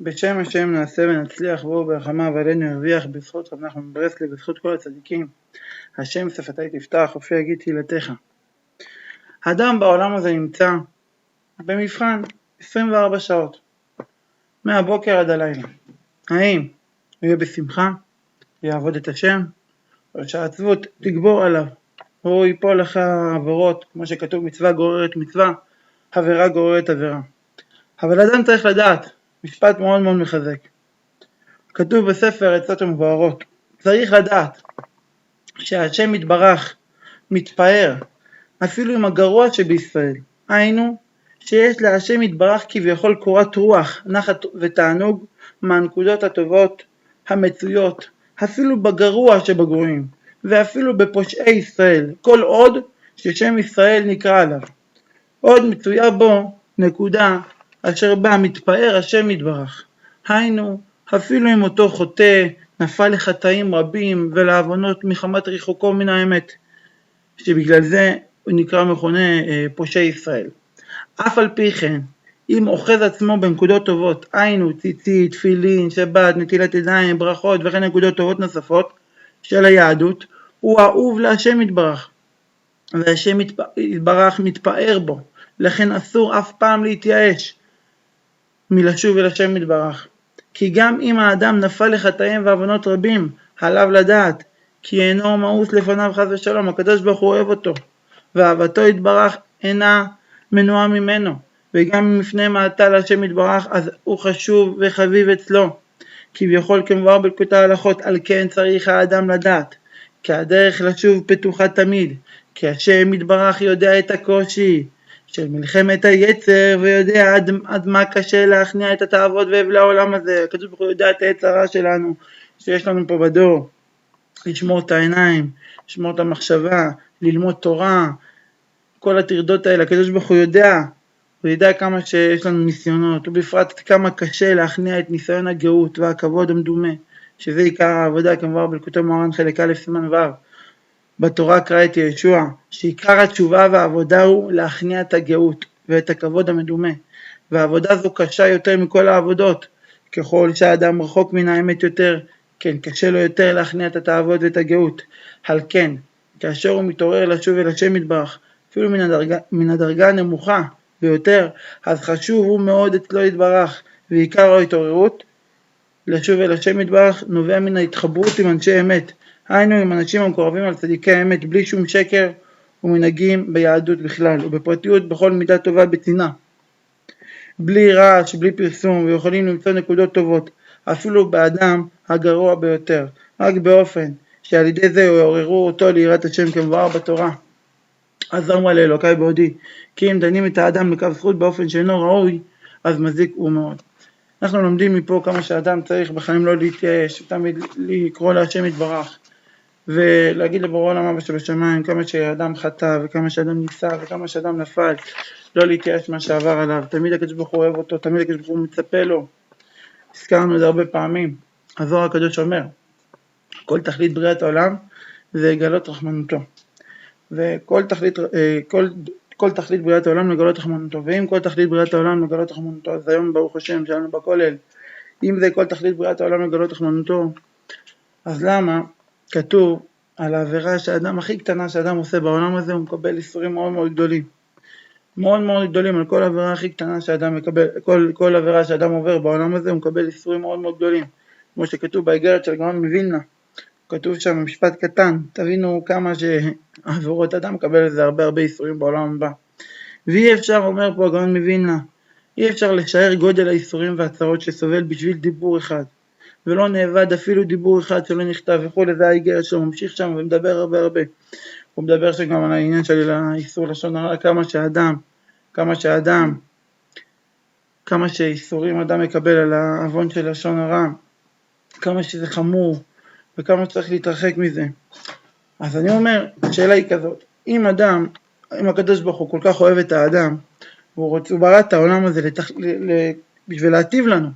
בשם השם נעשה ונצליח בו ברחמיו עלינו ירוויח בזכות רב נחמן מברסלב בזכות כל הצדיקים. השם שפתי תפתח ופי יגיד תהילתך. האדם בעולם הזה נמצא במבחן 24 שעות מהבוקר עד הלילה. האם הוא יהיה בשמחה, יעבוד את השם, או שהעצבות תגבור עליו, או ייפול לך עבירות, כמו שכתוב מצווה גוררת מצווה, עבירה גוררת עבירה. אבל אדם צריך לדעת, משפט מאוד מאוד מחזק. כתוב בספר עצות המבוארות, צריך לדעת שהשם יתברך מתפאר אפילו עם הגרוע שבישראל. היינו שיש להשם יתברך כביכול קורת רוח, נחת ותענוג מהנקודות הטובות המצויות, אפילו בגרוע שבגרועים, ואפילו בפושעי ישראל, כל עוד ששם ישראל נקרא עליו. עוד מצויה בו נקודה אשר בה מתפאר השם יתברך. היינו, אפילו אם אותו חוטא נפל לחטאים רבים ולעוונות מחמת רחוקו מן האמת, שבגלל זה הוא נקרא מכונה פושעי ישראל. אף על פי כן, אם אוחז עצמו בנקודות טובות, היינו ציצית, תפילין, שבת, נטילת ידיים, ברכות וכן נקודות טובות נוספות של היהדות, הוא אהוב להשם יתברך, והשם יתברך מתפאר בו. לכן אסור אף פעם להתייאש מלשוב אל השם יתברך. כי גם אם האדם נפל לחטאים ועוונות רבים, עליו לדעת כי אינו מאוס לפניו חס ושלום, הקדוש ברוך הוא אוהב אותו, ואהבתו יתברך אינה מנועה ממנו, וגם אם לפני מעתה להשם יתברך, אז הוא חשוב וחביב אצלו. כביכול כמובן בלקוטי ההלכות, על כן צריך האדם לדעת, כי הדרך לשוב פתוחה תמיד, כי השם יתברך יודע את הקושי של מלחמת היצר, ויודע עד מה קשה להכניע את התאוות ואהב לעולם הזה. הקדוש ברוך הוא יודע את היצרה שלנו, שיש לנו פה בדור, לשמור את העיניים, לשמור את המחשבה, ללמוד תורה, כל הטרדות האלה. הקדוש ברוך הוא יודע, הוא יודע כמה שיש לנו ניסיונות, ובפרט כמה קשה להכניע את ניסיון הגאות והכבוד המדומה, שזה עיקר העבודה, כמובן בליקוטי מוהר"ן חלק א' סימן ו' בתורה קרא את ישוע, שעיקר התשובה והעבודה הוא להכניע את הגאות ואת הכבוד המדומה, והעבודה זו קשה יותר מכל העבודות. ככל שהאדם רחוק מן האמת יותר, כן, קשה לו יותר להכניע את התאוות ואת הגאות. על כן, כאשר הוא מתעורר לשוב אל השם יתברך, אפילו מן הדרגה הנמוכה ביותר, אז חשוב הוא מאוד אצלו יתברך, ועיקר ההתעוררות לשוב אל השם יתברך נובע מן ההתחברות עם אנשי אמת, היינו עם אנשים המקורבים על צדיקי האמת, בלי שום שקר ומנהגים ביהדות בכלל, ובפרטיות בכל מידה טובה בצנעה, בלי רעש, בלי פרסום, ויכולים למצוא נקודות טובות אפילו באדם הגרוע ביותר, רק באופן שעל ידי זה יעוררו אותו ליראת השם כמבואר בתורה. אז אמרה לאלוקי בעודי, כי אם דנים את האדם לכף זכות באופן שאינו ראוי, אז מזיק הוא מאוד. אנחנו לומדים מפה כמה שאדם צריך בחיים לא להתייאש, תמיד לקרוא להשם יתברך, ולהגיד לבורא עולם אבא שבשמיים, כמה שאדם חטא וכמה שאדם ניסה וכמה שאדם נפל, לא להתייאש מה שעבר עליו. תמיד הקדוש ברוך הוא אוהב אותו, תמיד הקדוש ברוך הוא מצפה לו. הזכרנו את זה הרבה פעמים. הזוהר הקדוש אומר, כל תכלית בריאת העולם זה לגלות רחמנותו, וכל תכלית בריאת העולם לגלות רחמנותו, ואם כל תכלית בריאת העולם לגלות רחמנותו, אז היום ברוך השם שלנו בכולל, אם זה כל תכלית בריאת העולם לגלות רחמנותו, אז למה כתוב על העבירה שהאדם הכי קטנה שאדם עושה בעולם הזה, הוא מקבל איסורים מאוד מאוד גדולים, מאוד מאוד גדולים. על כל עבירה הכי קטנה שאדם מקבל, כל עבירה שאדם עובר בעולם הזה, הוא מקבל איסורים מאוד מאוד גדולים, כמו שכתוב באיגרת של הגאון מווילנה, כתוב שם משפט קטן, תבינו כמה שעבירות אדם מקבל לזה הרבה איסורים בעולם הבא. ואי אפשר, אומר פה הגאון מווילנה, אי אפשר לשער גודל האיסורים והצרות שסובל בשביל דיבור אחד, ולא נאבד אפילו דיבור אחד שלא נכתב וכו'. זה האיגרת שלו, ממשיך שם ומדבר הרבה. הוא מדבר שגם על העניין של האיסור לשון הרע, כמה שאיסורים אדם מקבל על העוון של לשון הרע, כמה שזה חמור וכמה שצריך להתרחק מזה. אז אני אומר, השאלה היא כזאת, אם הקדוש ברוך הוא כל כך אוהב את האדם, הוא ברא את העולם הזה בשביל להטיב לנו,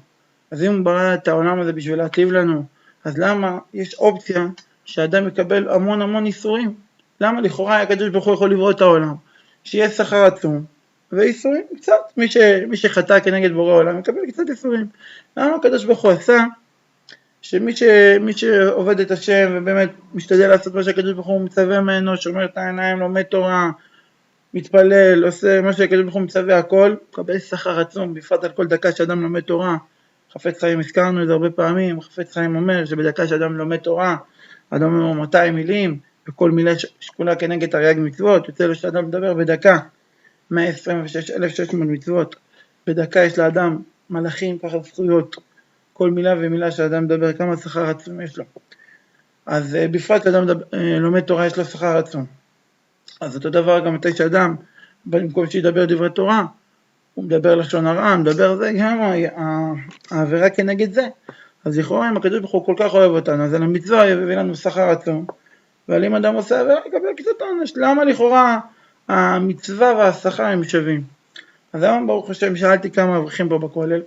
אז אם הוא ברא את העולם הזה בשביל להטיב לנו, אז למה יש אופציה שהאדם יקבל המון איסורים? למה לכאורה הקדוש ברוך הוא יכול לברוא את העולם, שיהיה שכר עצום, ואיסורים קצת, מי שחטא כנגד בורא עולם מקבל קצת איסורים. למה הקדוש ברוך הוא עשה שמי שעובד את השם ובאמת משתדל לעשות מה שהקדוש ברוך הוא מצווה ממנו, שומר את העיניים, לומד תורה, מתפלל, עושה מה שהקדוש ברוך הוא מצווה הכל, מקבל שכר עצום, בפרט על כל דקה שאדם לומד תורה. חפץ חיים, הזכרנו את זה הרבה פעמים, חפץ חיים אומר שבדקה שאדם לומד תורה, אדם אומר 200 מילים, וכל מילה שקולה כנגד תרי"ג מצוות, יוצא לו שאדם מדבר בדקה 126,600 מצוות, בדקה יש לאדם מלאכים ככה זכויות, כל מילה ומילה שאדם מדבר, כמה שכר עצום יש לו. אז בפרט שאדם לומד תורה יש לו שכר עצום. אז אותו דבר גם מתי שאדם, במקום שידבר דברי תורה, הוא מדבר לשון הרע, מדבר זה, גם העבירה כנגד זה. אז לכאורה אם הקדוש ברוך הוא כל כך אוהב אותנו, אז על המצווה יביא לנו שכר עצום, אבל אם אדם עושה עבירה יקבל קצת עונש. למה לכאורה המצווה והשכר הם שווים? אז היום ברוך השם שאלתי כמה אברכים פה בכולל,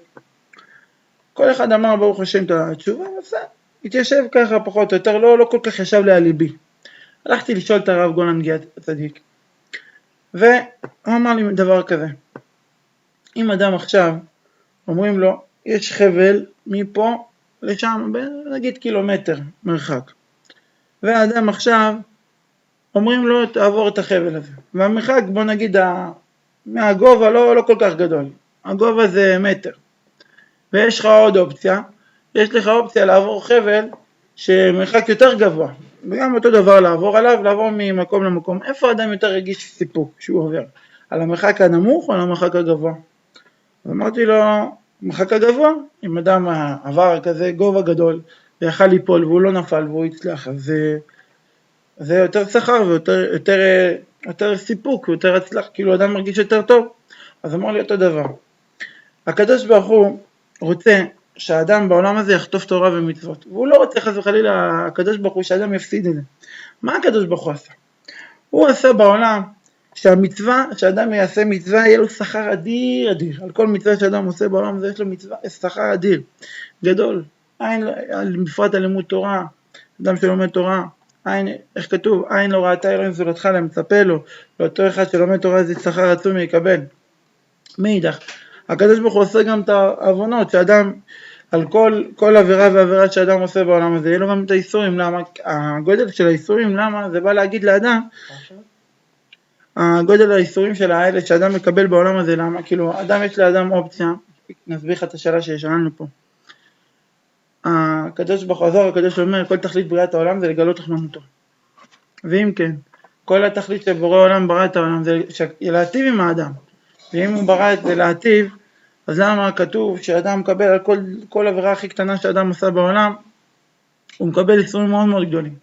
כל אחד אמר ברוך השם את התשובה, ועשה, התיישב ככה פחות או יותר, לא כל כך ישב לי על ליבי. הלכתי לשאול את הרב גולנגי הצדיק, והוא אמר לי דבר כזה, אם אדם עכשיו אומרים לו יש חבל מפה לשם, נגיד קילומטר מרחק, והאדם עכשיו אומרים לו תעבור את החבל הזה, והמרחק בוא נגיד מהגובה לא כל כך גדול, הגובה זה מטר, ויש לך עוד אופציה, יש לך אופציה לעבור חבל שמרחק יותר גבוה, וגם אותו דבר לעבור עליו, לעבור ממקום למקום. איפה האדם יותר רגיש סיפוק שהוא עובר? על המרחק הנמוך או על המרחק הגבוה? אז אמרתי לו, המרחק הגבוה, אם אדם עבר כזה גובה גדול, ויכל ליפול והוא לא נפל והוא הצליח, אז זה יותר שכר ויותר סיפוק, יותר הצלח, כאילו אדם מרגיש יותר טוב. אז אמר לי אותו דבר. הקדוש ברוך הוא רוצה שהאדם בעולם הזה יחטוף תורה ומצוות, והוא לא רוצה חס וחלילה הקדוש ברוך הוא שהאדם יפסיד את זה. מה הקדוש ברוך הוא עשה? הוא עשה בעולם שהמצווה, שהאדם יעשה מצווה, יהיה לו שכר אדיר, על כל מצווה שאדם עושה בעולם הזה יש לו מצווה, שכר אדיר, גדול. בפרט על לימוד תורה, אדם שלומד תורה, איך כתוב, עין לא ראתה אלוהים זולתך למצפה לו, לאותו אחד שלומד תורה זה שכר עצום יקבל. מאידך, הקדוש ברוך הוא עושה גם את העוונות, שאדם, על כל עבירה ועבירה שאדם עושה בעולם הזה, יהיה לו גם את האיסורים. למה? הגודל של האיסורים, למה? זה בא להגיד לאדם, הגודל האיסורים של האלה שאדם מקבל בעולם הזה, למה? כאילו, אדם יש לאדם אופציה, נסביר לך את השאלה ששאלנו פה. הקדוש ברוך הוא עזור, הקדוש אומר, כל תכלית בריאת העולם זה לגלות רחמנותו. ואם כן, כל התכלית שבורא העולם ברא את העולם זה להטיב עם האדם. ואם הוא ברא את זה להטיב, אז למה כתוב שאדם מקבל על כל עבירה הכי קטנה שאדם עושה בעולם, הוא מקבל איסורים מאוד מאוד גדולים.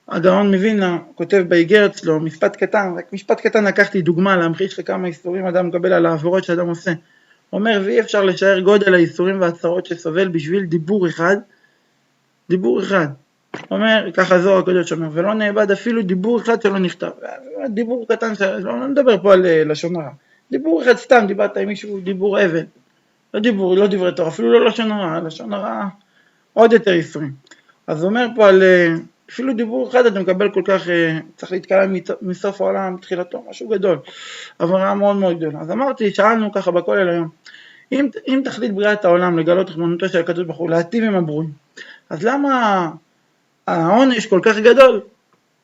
הגאון מווילנה כותב באיגרת שלו, משפט קטן, רק משפט קטן לקחתי דוגמה להמחיש לכמה איסורים אדם מקבל על העבירות שאדם עושה. הוא אומר, ואי אפשר לשער גודל האיסורים והצרות שסובל בשביל דיבור אחד. דיבור אחד. הוא אומר, ככה זוהר הקדוש אומר, ולא נאבד אפילו דיבור אחד שלא נכתב. דיבור קטן, לא נדבר פה על לשון הרע. דיבור אחד סתם, דיברת עם מישהו, דיבור אבל. לא דברי תורה, אפילו לא לשון הרע, לשון הרע עוד יותר איסורים. אז הוא אומר פה על אפילו דיבור אחד אתה מקבל כל כך, צריך להתקלם מסוף העולם, מתחילתו, משהו גדול. עבירה מאוד מאוד גדולה. אז אמרתי, שאלנו ככה בכולל היום, אם תכלית בריאת העולם לגלות רחמנותו של הקדוש ברוך הוא, להטיב עם הברואים, אז למה העונש כל כך גדול?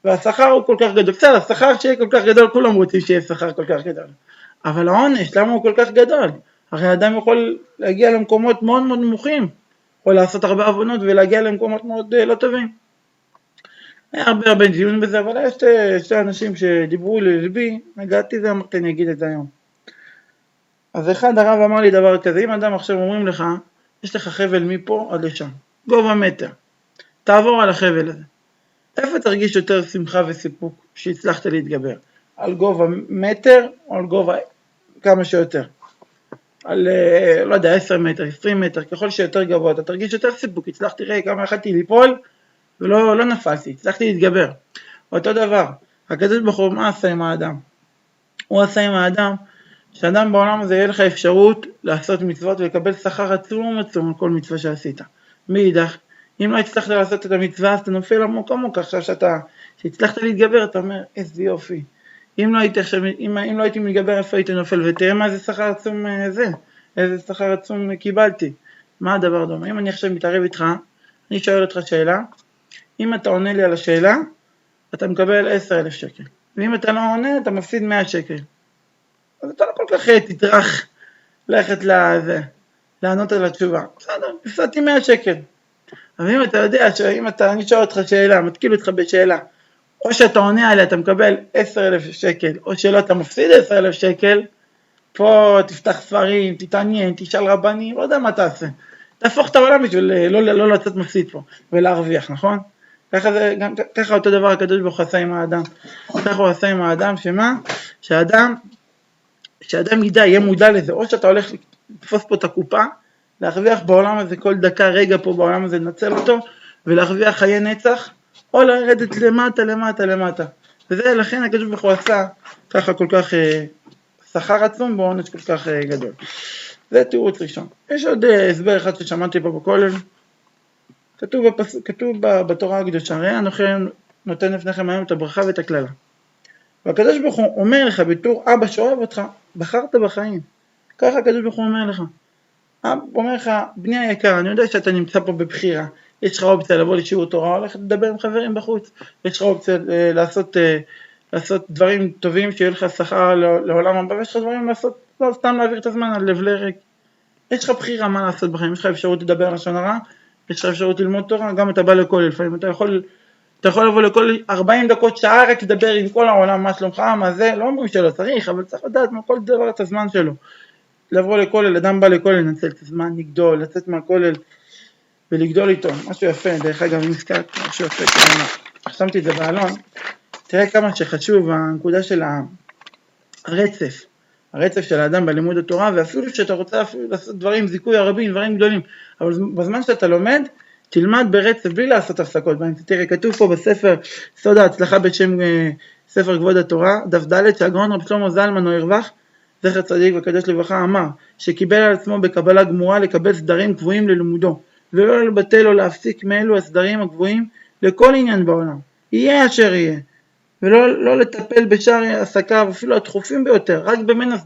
והשכר הוא כל כך גדול. בסדר, השכר שיהיה כל כך גדול, כולם רוצים שיהיה שכר כל כך גדול. אבל העונש, למה הוא כל כך גדול? הרי האדם יכול להגיע למקומות מאוד מאוד נמוכים, יכול לעשות הרבה עוונות ולהגיע למקומות מאוד לא טובים. היה הרבה דיון בזה, אבל יש שתי אנשים שדיברו ללבי, נגעתי זה, אמרתי אני אגיד את זה היום. אז אחד הרב אמר לי דבר כזה, אם אדם עכשיו אומרים לך, יש לך חבל מפה עד לשם, גובה מטר, תעבור על החבל הזה. איפה תרגיש יותר שמחה וסיפוק שהצלחת להתגבר? על גובה מטר או על גובה כמה שיותר? על, לא יודע, 10 מטר, 20 מטר, ככל שיותר גבוה, אתה תרגיש יותר סיפוק, הצלחתי ראה כמה יכלתי ליפול, ולא נפלתי, הצלחתי להתגבר. אותו דבר, הקדוש ברוך הוא מה עשה עם האדם? הוא עשה עם האדם, שאדם בעולם הזה יהיה לך אפשרות לעשות מצוות ולקבל שכר עצום על כל מצווה שעשית. מאידך, אם לא הצלחת לעשות את המצווה, אז אתה נופל עמוק, עכשיו שהצלחת להתגבר, אתה אומר, איזה יופי. אם לא הייתי מתגבר, איפה הייתי נופל? ותראה מה זה שכר עצום זה, איזה שכר עצום קיבלתי. מה הדבר דומה? אם אני עכשיו מתערב איתך, אני שואל אותך שאלה, אם אתה עונה לי על השאלה, אתה מקבל 10,000 שקל. ואם אתה לא עונה, אתה מפסיד 100 שקל. אז אתה לא כל כך תטרח ללכת לענות על התשובה. בסדר, הפסדתי 100 שקל. אבל אם אתה יודע אני שואל אותך שאלה, מתקיל אותך בשאלה, או שאתה עונה עליה, אתה מקבל 10,000 שקל, או שלא, אתה מפסיד 10,000 שקל, פה תפתח ספרים, תתעניין, תשאל רבנים, לא יודע מה תעשה. תהפוך את העולם בשביל לא לצאת מפסיד פה, ולהרוויח, נכון? ככה אותו דבר הקדוש ברוך הוא עשה עם האדם. ככה הוא עשה עם האדם, שמה? שאדם יהיה מודע לזה, או שאתה הולך לתפוס פה את הקופה, להרוויח בעולם הזה כל דקה, רגע פה בעולם הזה, לנצל אותו, ולהרוויח חיי נצח, או לרדת למטה. וזה לכן הקדוש ברוך הוא עשה ככה כל כך שכר עצום בעונש כל כך גדול. זה תירוץ ראשון. יש עוד הסבר אחד ששמעתי פה בכולל, כתוב בתורה הקדושה, ראה אנוכי נותן לפניכם היום את הברכה ואת הכללה. והקדוש ברוך הוא אומר לך בתור אבא שאוהב אותך, בחרת בחיים. ככה הקדוש ברוך הוא אומר לך. הוא אומר לך, בני היקר, אני יודע שאתה נמצא פה בבחירה, יש לך אופציה לבוא לשיעור תורה, הולך לדבר עם חברים בחוץ, יש לך אופציה לעשות דברים טובים, שיהיה לך שכר לעולם הבא, ויש לך דברים לעשות, לא סתם להעביר את הזמן על לב לריק. יש לך בחירה מה לעשות בחיים, יש לך אפשרות לדבר לשון הרע, יש לך אפשרות ללמוד תורה, גם אתה בא לכולל, לפעמים אתה יכול לבוא לכל 40 דקות, שעה רק לדבר עם כל העולם, מה שלומך, מה זה, לא אומרים שלא צריך, אבל צריך לדעת כל דבר את הזמן שלו. לבוא לכולל, אדם בא לכולל, לנצל את הזמן, לגדול, לצאת מהכולל ולגדול איתו, משהו יפה, דרך אגב, אם הזכרת, משהו יפה, חשמתי את זה בעלון, תראה כמה שחשוב הנקודה של הרצף של האדם בלימוד התורה, ואפילו שאתה רוצה לעשות דברים, זיכוי הרבים, דברים גדולים, אבל בזמן שאתה לומד, תלמד ברצף, בלי לעשות הפסקות. תראה, כתוב פה בספר סוד ההצלחה בשם ספר כבוד התורה, דף ד' שהגאון רב שלמה זלמן אוירבך, זכר צדיק וקדוש לברכה, אמר שקיבל על עצמו בקבלה גמורה לקבל סדרים קבועים ללימודו, ולא לבטל או להפסיק מאלו הסדרים הקבועים לכל עניין בעולם, יהיה אשר יהיה, ולא לטפל בשאר עסקיו, אפילו הדחופים ביותר, רק במין הסדרים.